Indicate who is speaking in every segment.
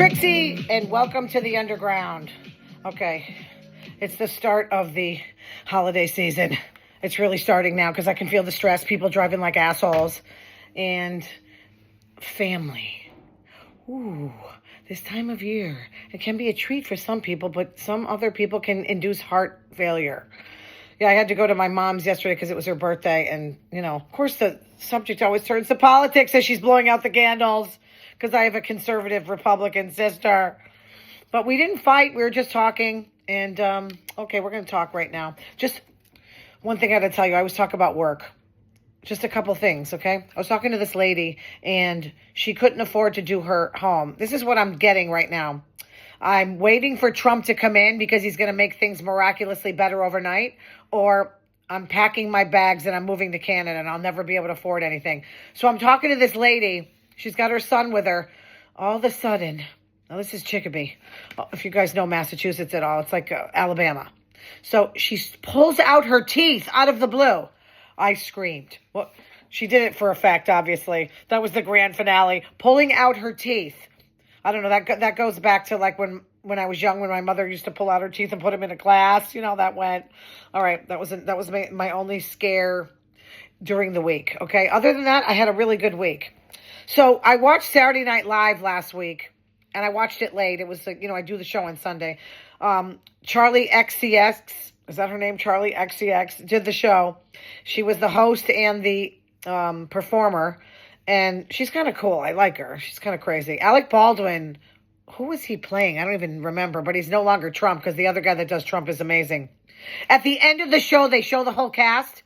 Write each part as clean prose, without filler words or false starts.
Speaker 1: Trixie, and welcome to the underground. Okay, it's the start of the holiday season. It's really starting now because I can feel the stress, people driving like assholes, and family. Ooh, this time of year, it can be a treat for some people, but some other people can induce heart failure. Yeah, I had to go to my mom's yesterday because it was her birthday, and, of course the subject always turns to politics as she's blowing out the candles, because I have a conservative Republican sister. But we didn't fight. We were just talking. And, okay, we're going to talk right now. Just one thing I got to tell you. I always talk about work. Just a couple things, okay? I was talking to this lady, and she couldn't afford to do her home. This is what I'm getting right now. I'm waiting for Trump to come in because he's going to make things miraculously better overnight. Or I'm packing my bags and I'm moving to Canada, and I'll never be able to afford anything. So I'm talking to this lady. She's got her son with her. All of a sudden, now this is Chicopee. If you guys know Massachusetts at all, it's like Alabama. So she pulls out her teeth out of the blue. I screamed. Well, she did it for effect, obviously. That was the grand finale. Pulling out her teeth. I don't know. That goes back to like when I was young, when my mother used to pull out her teeth and put them in a glass. That went. All right. That was my only scare during the week. Okay. Other than that, I had a really good week. So I watched Saturday Night Live last week, and I watched it late. It was, I do the show on Sunday. Charlie XCX, is that her name? Charlie XCX did the show. She was the host and the performer, and she's kind of cool. I like her. She's kind of crazy. Alec Baldwin, who was he playing? I don't even remember, but he's no longer Trump because the other guy that does Trump is amazing. At the end of the show, they show the whole cast.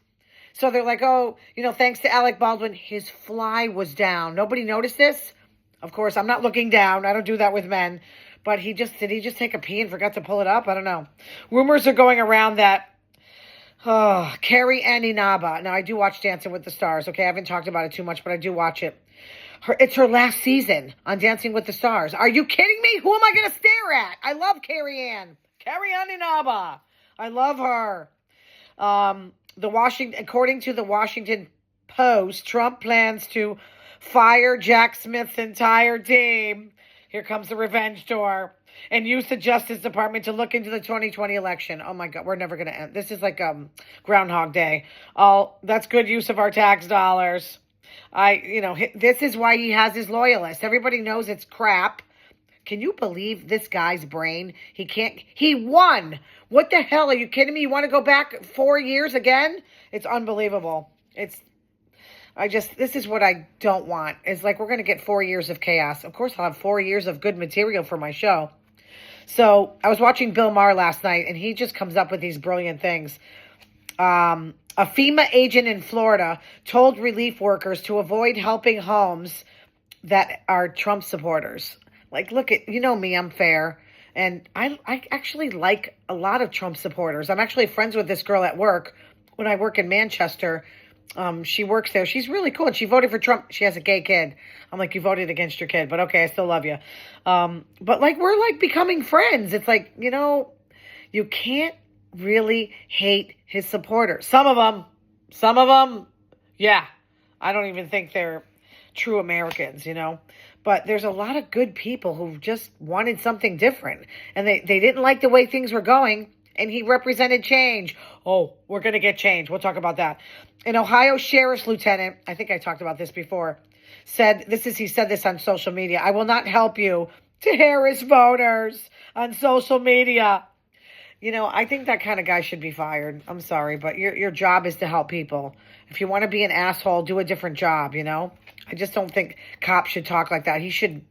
Speaker 1: So they're like, oh, thanks to Alec Baldwin, his fly was down. Nobody noticed this? Of course, I'm not looking down. I don't do that with men. But did he just take a pee and forgot to pull it up? I don't know. Rumors are going around that Carrie Ann Inaba. Now, I do watch Dancing with the Stars. Okay, I haven't talked about it too much, but I do watch it. It's her last season on Dancing with the Stars. Are you kidding me? Who am I going to stare at? I love Carrie Ann. Carrie Ann Inaba. I love her. According to the Washington Post, Trump plans to fire Jack Smith's entire team. Here comes the revenge tour. And use the Justice Department to look into the 2020 election. Oh my God, we're never going to end. This is like Groundhog Day. That's good use of our tax dollars. This is why he has his loyalists. Everybody knows it's crap. Can you believe this guy's brain? He won. What the hell? Are you kidding me? You want to go back 4 years again? It's unbelievable. This is what I don't want. It's like we're going to get 4 years of chaos. Of course, I'll have 4 years of good material for my show. So I was watching Bill Maher last night, and he just comes up with these brilliant things. A FEMA agent in Florida told relief workers to avoid helping homes that are Trump supporters. Like, look at, me, I'm fair. And I actually like a lot of Trump supporters. I'm actually friends with this girl at work. When I work in Manchester, she works there. She's really cool. And she voted for Trump. She has a gay kid. I'm like, you voted against your kid. But okay, I still love you. But we're becoming friends. It's like, you can't really hate his supporters. Some of them, yeah. I don't even think they're true Americans, But there's a lot of good people who just wanted something different. And they didn't like the way things were going. And he represented change. Oh, we're going to get change. We'll talk about that. An Ohio sheriff's lieutenant, I think I talked about this before, he said this on social media. I will not help you to harass voters on social media. I think that kind of guy should be fired. I'm sorry, but your job is to help people. If you want to be an asshole, do a different job, I just don't think cops should talk like that. He should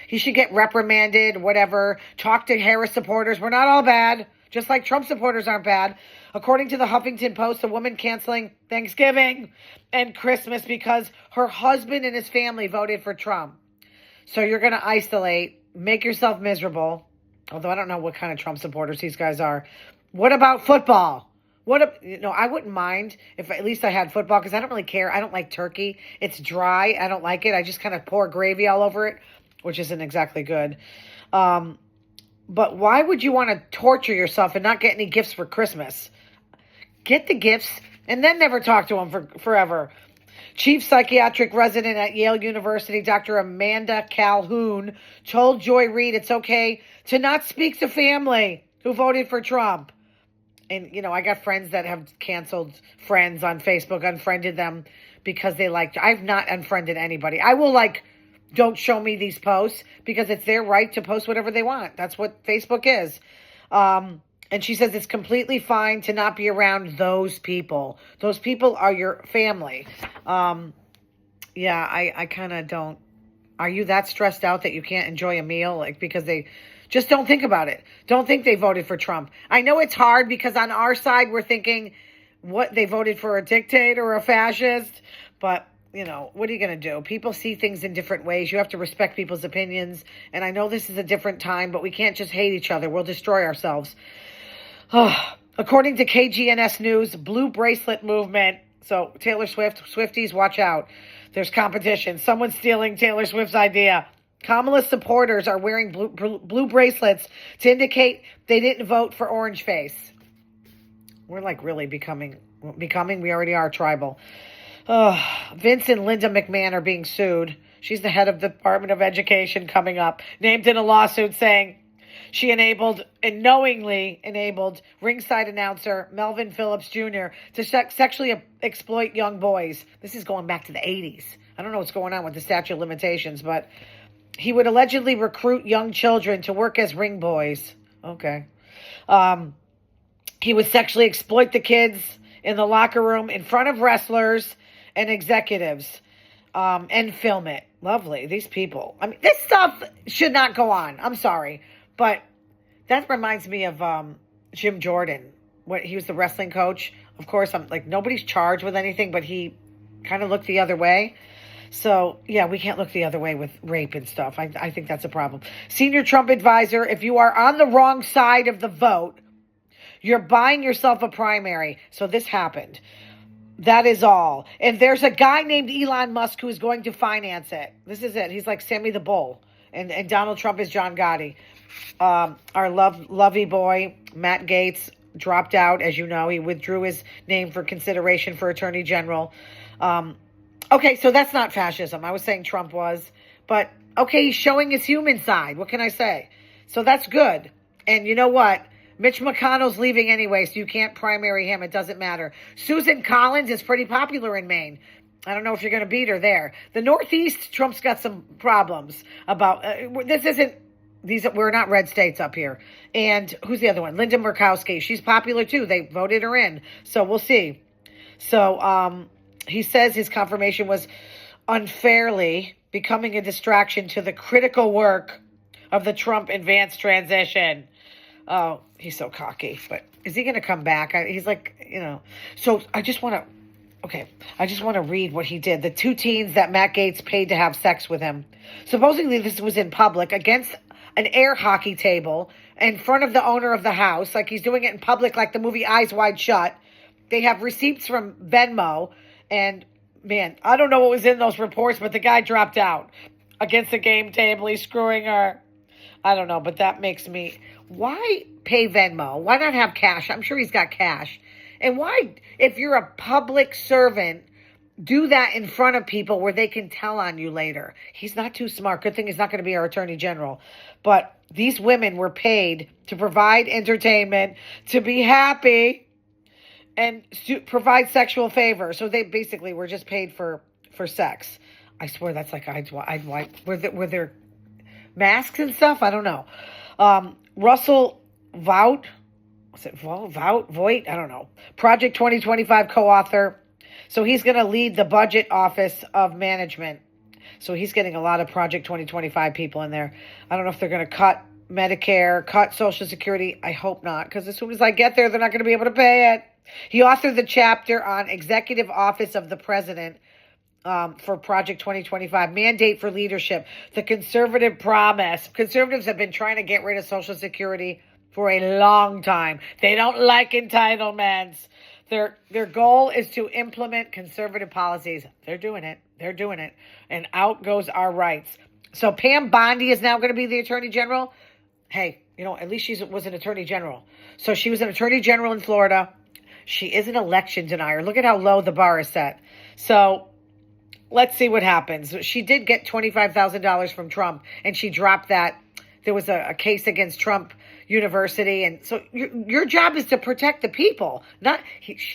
Speaker 1: get reprimanded, whatever. Talk to Harris supporters. We're not all bad. Just like Trump supporters aren't bad. According to the Huffington Post, a woman canceling Thanksgiving and Christmas because her husband and his family voted for Trump. So you're going to isolate, make yourself miserable. Although I don't know what kind of Trump supporters these guys are. What about football? I wouldn't mind if at least I had football because I don't really care. I don't like turkey. It's dry. I don't like it. I just kind of pour gravy all over it, which isn't exactly good. But why would you want to torture yourself and not get any gifts for Christmas? Get the gifts and then never talk to them forever. Chief psychiatric resident at Yale University, Dr. Amanda Calhoun, told Joy Reid it's okay to not speak to family who voted for Trump. And, I got friends that have canceled friends on Facebook, unfriended them because they I've not unfriended anybody. I will don't show me these posts because it's their right to post whatever they want. That's what Facebook is. And she says it's completely fine to not be around those people. Those people are your family. I kind of don't. Are you that stressed out that you can't enjoy a meal? Because they just don't think about it. Don't think they voted for Trump. I know it's hard because on our side, we're thinking, what, they voted for a dictator or a fascist? But, what are you going to do? People see things in different ways. You have to respect people's opinions. And I know this is a different time, but we can't just hate each other. We'll destroy ourselves. According to KGNS News, Blue Bracelet Movement. So Taylor Swift, Swifties, watch out. There's competition. Someone's stealing Taylor Swift's idea. Kamala's supporters are wearing blue bracelets to indicate they didn't vote for Orange Face. We're really becoming, we already are tribal. Vince and Linda McMahon are being sued. She's the head of the Department of Education coming up, named in a lawsuit saying she knowingly enabled ringside announcer Melvin Phillips Jr. to sexually exploit young boys. This is going back to the 80s. I don't know what's going on with the statute of limitations, but he would allegedly recruit young children to work as ring boys. Okay. He would sexually exploit the kids in the locker room in front of wrestlers and executives and film it. Lovely. These people. This stuff should not go on. I'm sorry. But that reminds me of Jim Jordan. He was the wrestling coach. Of course, nobody's charged with anything, but he kind of looked the other way. So, yeah, we can't look the other way with rape and stuff. I think that's a problem. Senior Trump advisor, if you are on the wrong side of the vote, you're buying yourself a primary. So this happened. That is all. And there's a guy named Elon Musk who is going to finance it. This is it. He's like Sammy the Bull. And Donald Trump is John Gotti. Our lovey boy, Matt Gaetz, dropped out. As you know, he withdrew his name for consideration for Attorney General. Okay, so that's not fascism. I was saying Trump was. But, okay, he's showing his human side. What can I say? So that's good. And you know what? Mitch McConnell's leaving anyway, so you can't primary him. It doesn't matter. Susan Collins is pretty popular in Maine. I don't know if you're going to beat her there. The Northeast, Trump's got some problems about. We're not red states up here. And who's the other one? Linda Murkowski. She's popular too. They voted her in. So we'll see. So he says his confirmation was unfairly becoming a distraction to the critical work of the Trump advanced transition. Oh, he's so cocky. But is he going to come back? He's So I just want to read what he did. The two teens that Matt Gaetz paid to have sex with him. Supposedly this was in public against an air hockey table in front of the owner of the house. He's doing it in public like the movie Eyes Wide Shut. They have receipts from Venmo. And, man, I don't know what was in those reports, but the guy dropped out against the game table. He's screwing her. I don't know, but that makes me... Why pay Venmo? Why not have cash? I'm sure he's got cash. And why, if you're a public servant, do that in front of people where they can tell on you later? He's not too smart. Good thing he's not going to be our attorney general. But these women were paid to provide entertainment, to be happy, and to provide sexual favor. So they basically were just paid for sex. I swear that's like I'd were there masks and stuff? I don't know. Russell Voigt, Voigt? I don't know. Project 2025 co-author. So he's going to lead the budget office of management. So he's getting a lot of Project 2025 people in there. I don't know if they're going to cut Medicare, cut Social Security. I hope not, because as soon as I get there, they're not going to be able to pay it. He authored the chapter on Executive Office of the President for Project 2025, Mandate for Leadership, the conservative promise. Conservatives have been trying to get rid of Social Security for a long time. They don't like entitlements. Their goal is to implement conservative policies. They're doing it. And out goes our rights. So Pam Bondi is now going to be the Attorney General. Hey, at least she was an Attorney General. So she was an Attorney General in Florida. She is an election denier. Look at how low the bar is set. So let's see what happens. She did get $25,000 from Trump, and she dropped that. There was a case against Trump University, and so your job is to protect the people, not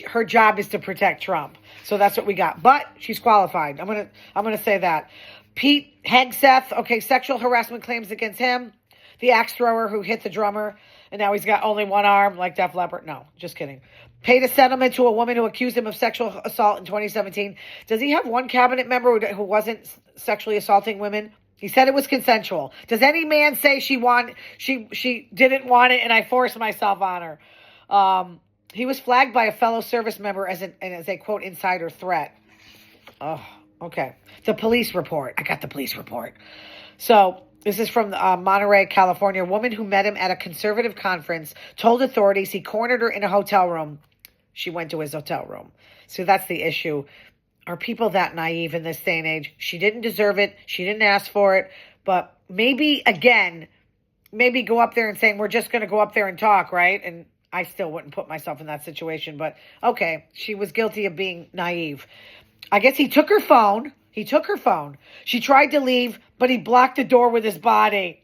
Speaker 1: her job is to protect Trump. So that's what we got. But she's qualified. I'm gonna say that. Pete Hegseth, okay, sexual harassment claims against him, the axe thrower who hit the drummer, and now he's got only one arm like Def Leppard. No, just kidding. Paid a settlement to a woman who accused him of sexual assault in 2017. Does he have one cabinet member who wasn't sexually assaulting women? He said it was consensual. Does any man say she didn't want it and I forced myself on her? He was flagged by a fellow service member as a quote insider threat. Oh, okay. The police report. I got the police report. So this is from Monterey, California. A woman who met him at a conservative conference told authorities he cornered her in a hotel room. She went to his hotel room. So that's the issue. Are people that naive in this day and age? She didn't deserve it. She didn't ask for it. But maybe go up there and saying, we're just going to go up there and talk, right? And I still wouldn't put myself in that situation. But okay, she was guilty of being naive. I guess he took her phone. She tried to leave, but he blocked the door with his body.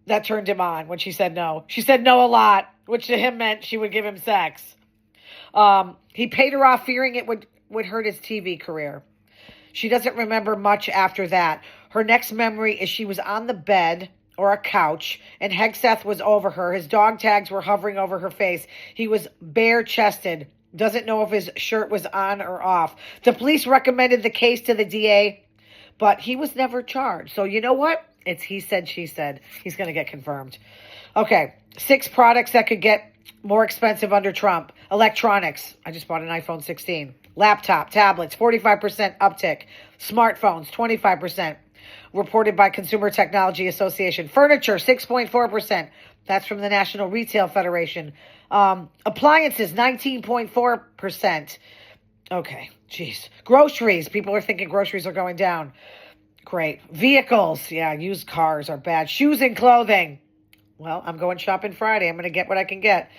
Speaker 1: That turned him on when she said no. She said no a lot, which to him meant she would give him sex. He paid her off fearing it would hurt his TV career. She doesn't remember much after that. Her next memory is she was on the bed or a couch and Hegseth was over her. His dog tags were hovering over her face. He was bare-chested. Doesn't know if his shirt was on or off. The police recommended the case to the DA, but he was never charged. So you know what? It's he said, she said. He's going to get confirmed. Okay, 6 products that could get more expensive under Trump. Electronics. I just bought an iPhone 16. Laptop, tablets, 45% uptick. Smartphones, 25%. Reported by Consumer Technology Association. Furniture, 6.4%. That's from the National Retail Federation. Appliances, 19.4%. Okay, geez. Groceries. People are thinking groceries are going down. Great. Vehicles. Yeah, used cars are bad. Shoes and clothing. Well, I'm going shopping Friday. I'm going to get what I can get.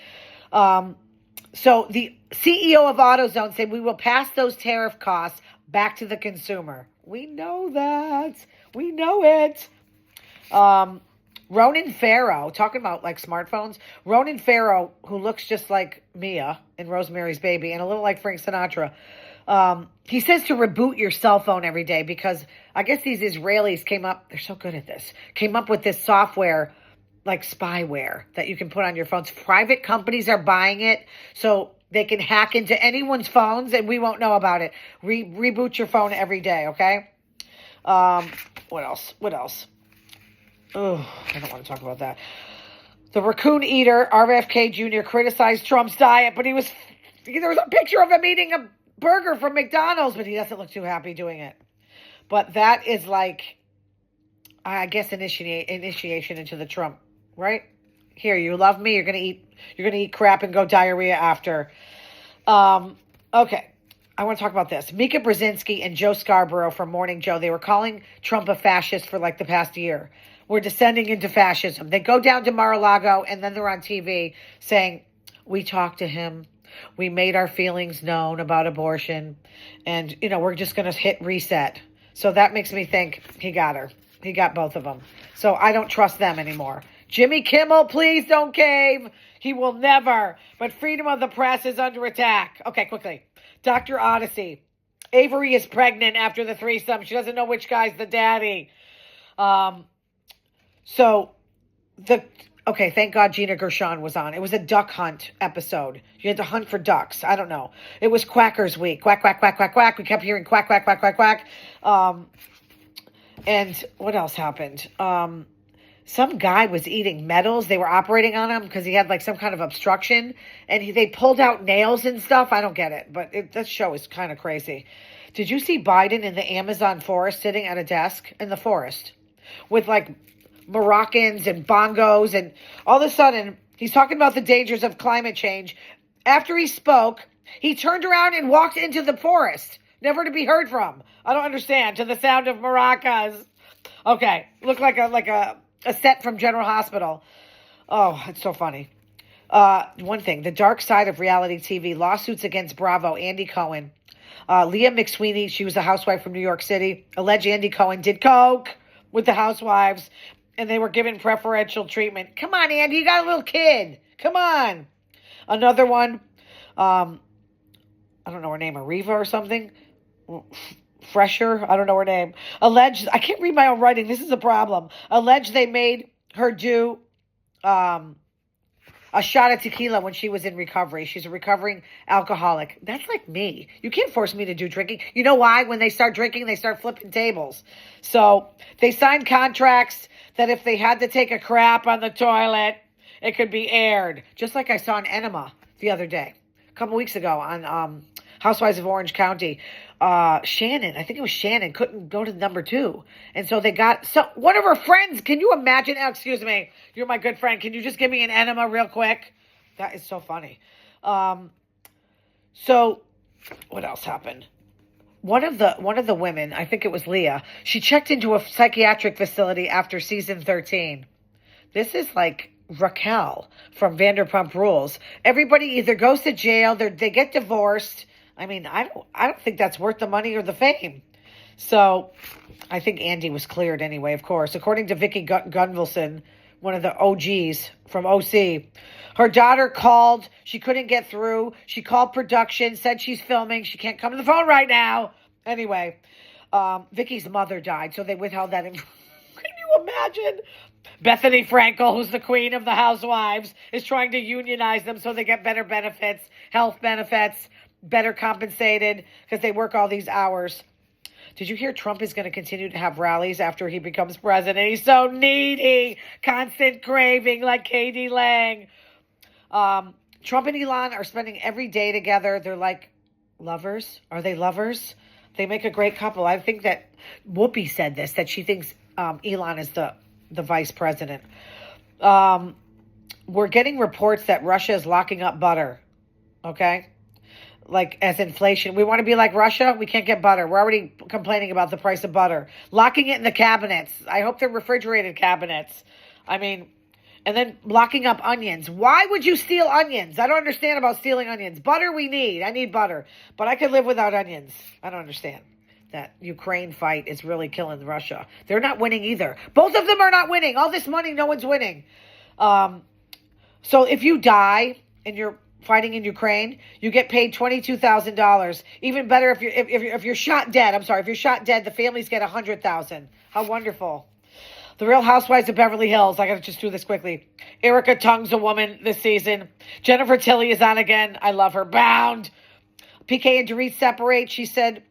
Speaker 1: So the CEO of AutoZone said we will pass those tariff costs back to the consumer. We know that. We know it. Ronan Farrow, talking about like smartphones. Ronan Farrow, who looks just like Mia in Rosemary's Baby and a little like Frank Sinatra. He says to reboot your cell phone every day because I guess these Israelis they're so good at this, came up with this software like spyware that you can put on your phones. Private companies are buying it so they can hack into anyone's phones and we won't know about it. Reboot your phone every day, okay? What else? Oh, I don't want to talk about that. The raccoon eater, RFK Jr., criticized Trump's diet, but there was a picture of him eating a burger from McDonald's, but he doesn't look too happy doing it. But that is like, I guess, initiation into the Trump, right? Here, you love me, you're gonna eat crap and go diarrhea after. Okay. I want to talk about this. Mika Brzezinski and Joe Scarborough from Morning Joe, they were calling Trump a fascist for like the past year. We're descending into fascism. They go down to Mar-a-Lago and then they're on TV saying, we talked to him. We made our feelings known about abortion. And, we're just going to hit reset. So that makes me think he got her. He got both of them. So I don't trust them anymore. Jimmy Kimmel, please don't cave. He will never. But freedom of the press is under attack. Okay, quickly. Dr. Odyssey. Avery is pregnant after the threesome. She doesn't know which guy's the daddy. Thank God Gina Gershon was on. It was a duck hunt episode. You had to hunt for ducks. I don't know. It was Quackers Week. Quack, quack, quack, quack, quack. We kept hearing quack, quack, quack, quack, quack. And what else happened? Some guy was eating metals. They were operating on him because he had like some kind of obstruction. And they pulled out nails and stuff. I don't get it. But that show is kind of crazy. Did you see Biden in the Amazon forest sitting at a desk in the forest with like Moroccans and bongos? And all of a sudden, he's talking about the dangers of climate change. After he spoke, he turned around and walked into the forest, never to be heard from. I don't understand. To the sound of maracas. Okay, looked like a set from General Hospital. Oh, it's so funny. One thing, the dark side of reality TV, lawsuits against Bravo, Andy Cohen. Leah McSweeney, she was a housewife from New York City. Alleged Andy Cohen did coke with the housewives, and they were given preferential treatment. Come on, Andy, you got a little kid. Come on. Another one, I don't know her name, Ariva or something. Fresher, I don't know her name. Alleged, I can't read my own writing. This is a problem. Alleged they made her do a shot of tequila when she was in recovery. She's a recovering alcoholic. That's like me. You can't force me to do drinking. You know why? When they start drinking, they start flipping tables. So they signed contracts that if they had to take a crap on the toilet, it could be aired. Just like I saw an enema the other day, a couple weeks ago on Housewives of Orange County. Shannon, I think it was Shannon, couldn't go to number 2. And so they got, so one of her friends, can you imagine? Oh, excuse me, you're my good friend. Can you just give me an enema real quick? That is so funny. So what else happened? One of the women, I think it was Leah, she checked into a psychiatric facility after season 13. This is like Raquel from Vanderpump Rules. Everybody either goes to jail, they get divorced. I mean, I don't think that's worth the money or the fame. So I think Andy was cleared anyway, of course. According to Vicky Gunvalson, one of the OGs from OC, her daughter called. She couldn't get through. She called production, said she's filming. She can't come to the phone right now. Anyway, Vicky's mother died, so they withheld that. Can you imagine? Bethany Frankel, who's the queen of the housewives, is trying to unionize them so they get better benefits, health benefits, better compensated because they work all these hours. Did you hear Trump is going to continue to have rallies after he becomes president? He's so needy, constant craving like Katie Lang. Trump and Elon are spending every day together. They're like lovers. Are they lovers? They make a great couple. I think that Whoopi said this, that she thinks Elon is the vice president. We're getting reports that Russia is locking up butter. Okay? Like as inflation. We want to be like Russia. We can't get butter. We're already complaining about the price of butter. Locking it in the cabinets. I hope they're refrigerated cabinets. I mean, and then locking up onions. Why would you steal onions? I don't understand about stealing onions. Butter we need. I need butter. But I could live without onions. I don't understand. That Ukraine fight is really killing Russia. They're not winning either. Both of them are not winning. All this money, no one's winning. So if you die and you're fighting in Ukraine, you get paid $22,000. Even better if you're shot dead. I'm sorry, if you're shot dead, the families get $100,000. How wonderful! The Real Housewives of Beverly Hills. I gotta just do this quickly. Erica Tung's a woman this season. Jennifer Tilly is on again. I love her. Bound. PK and Dorit separate. She said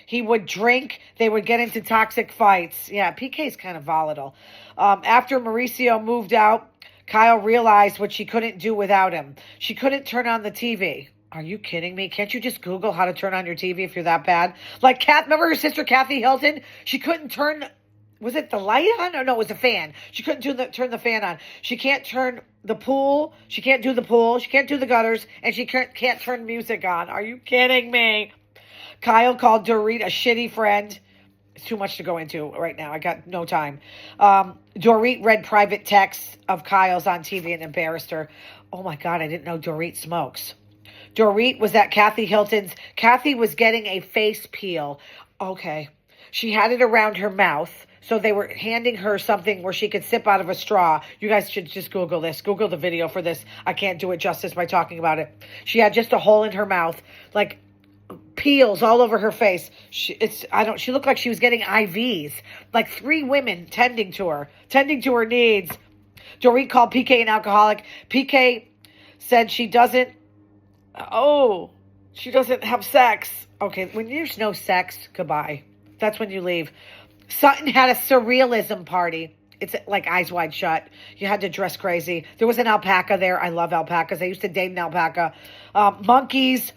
Speaker 1: he would drink. They would get into toxic fights. Yeah, PK's kind of volatile. After Mauricio moved out, Kyle realized what she couldn't do without him. She couldn't turn on the TV. Are you kidding me? Can't you just Google how to turn on your TV if you're that bad? Like remember her sister Kathy Hilton? She couldn't turn, was it the light on? Or no, it was a fan. She couldn't turn the fan on. She can't turn the pool. She can't do the pool. She can't do the gutters. And she can't turn music on. Are you kidding me? Kyle called Dorit a shitty friend. It's too much to go into right now. I got no time. Dorit read private texts of Kyle's on TV and embarrassed her. Oh my God, I didn't know Dorit smokes. Dorit was at Kathy Hilton's. Kathy was getting a face peel. Okay. She had it around her mouth. So they were handing her something where she could sip out of a straw. You guys should just Google this. Google the video for this. I can't do it justice by talking about it. She had just a hole in her mouth. Like peels all over her face. She looked like she was getting IVs. Like 3 women tending to her needs. Dorit called PK an alcoholic. PK said she doesn't have sex. Okay, when there's no sex, goodbye. That's when you leave. Sutton had a surrealism party. It's like Eyes Wide Shut. You had to dress crazy. There was an alpaca there. I love alpacas. I used to date an alpaca. Monkeys.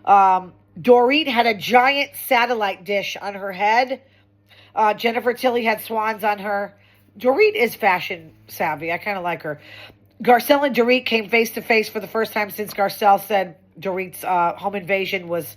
Speaker 1: Dorit had a giant satellite dish on her head. Jennifer Tilly had swans on her. Dorit is fashion savvy. I kind of like her. Garcelle and Dorit came face to face for the first time since Garcelle said Dorit's home invasion was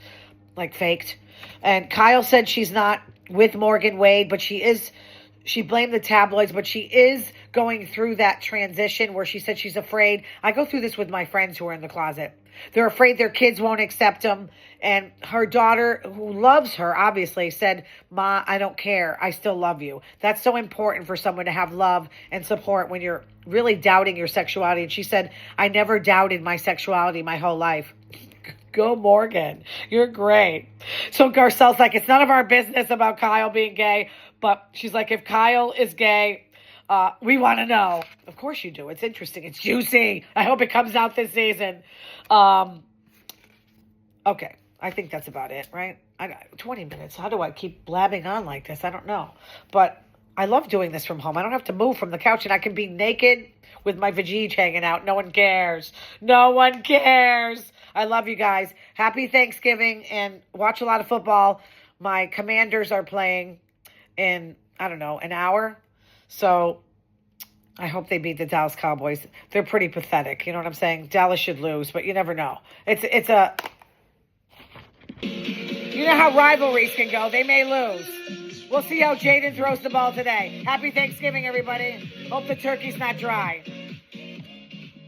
Speaker 1: like faked. And Kyle said she's not with Morgan Wade, but she blamed the tabloids, but she is going through that transition where she said she's afraid. I go through this with my friends who are in the closet. They're afraid their kids won't accept them. And her daughter, who loves her, obviously, said, Ma, I don't care. I still love you. That's so important for someone to have love and support when you're really doubting your sexuality. And she said, I never doubted my sexuality my whole life. Go, Morgan. You're great. So Garcelle's like, it's none of our business about Kyle being gay. But she's like, if Kyle is gay, we want to know. Of course you do. It's interesting. It's juicy. I hope it comes out this season. Okay. I think that's about it, right? I got 20 minutes. How do I keep blabbing on like this? I don't know. But I love doing this from home. I don't have to move from the couch, and I can be naked with my vajayjay hanging out. No one cares. No one cares. I love you guys. Happy Thanksgiving, and watch a lot of football. My Commanders are playing in, I don't know, an hour. So I hope they beat the Dallas Cowboys. They're pretty pathetic. You know what I'm saying? Dallas should lose, but you never know. It's a... You know how rivalries can go. They may lose. We'll see how Jaden throws the ball today. Happy Thanksgiving, everybody. Hope the turkey's not dry.